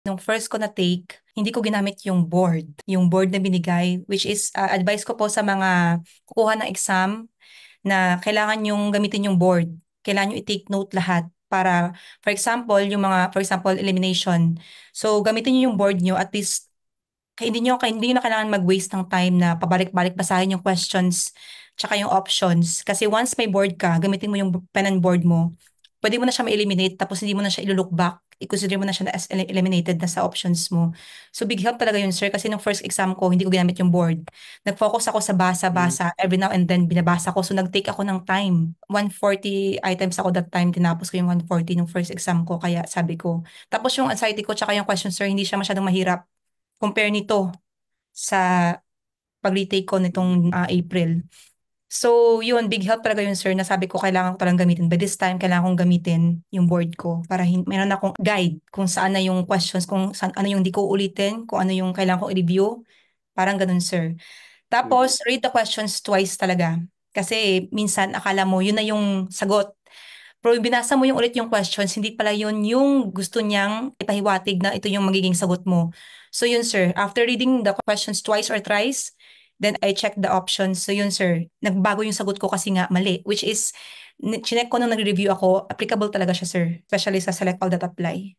Nung first ko na take, hindi ko ginamit yung board na binigay, which is advice ko po sa mga kukuha ng exam na kailangan yung gamitin yung board. Kailangan yung i-take note lahat para, for example, elimination. So, gamitin niyo yung board niyo at least hindi nyo na kailangan mag-waste ng time na pabalik-balik basahin yung questions tsaka yung options. Kasi once may board ka, gamitin mo yung pen and board mo, pwede mo na siya ma-eliminate tapos hindi mo na siya ilo-look back. I-consider mo na siya na as eliminated na sa options mo. So big help talaga yun, sir. Kasi nung first exam ko, hindi ko ginamit yung board. Nag-focus ako sa Mm. basa-basa. Every now and then, binabasa ko. So nag-take ako ng time. 140 items ako that time. Tinapos ko yung 140 nung first exam ko. Kaya sabi ko. Tapos yung anxiety ko tsaka yung question, sir, hindi siya masyadong mahirap compare nito sa pag-retake ko nitong April. So, yun, big help talaga yun, sir, na sabi ko kailangan ko talagang gamitin. By this time, kailangan kong gamitin yung board ko para meron akong guide kung saan na yung questions, kung saan, ano yung di ko ulitin, kung ano yung kailangan kong i-review. Parang ganun, sir. Mm. Tapos, read the questions twice talaga. Kasi minsan, akala mo, yun na yung sagot. Pero yung binasa mo yung ulit yung questions, hindi pala yun yung gusto niyang ipahiwatig na ito yung magiging sagot mo. So yun sir, after reading the questions twice or thrice, then I check the options. So yun sir, nagbago yung sagot ko kasi nga mali, which is, chinek ko nung nag-review ako, applicable talaga siya sir, especially sa select all that apply.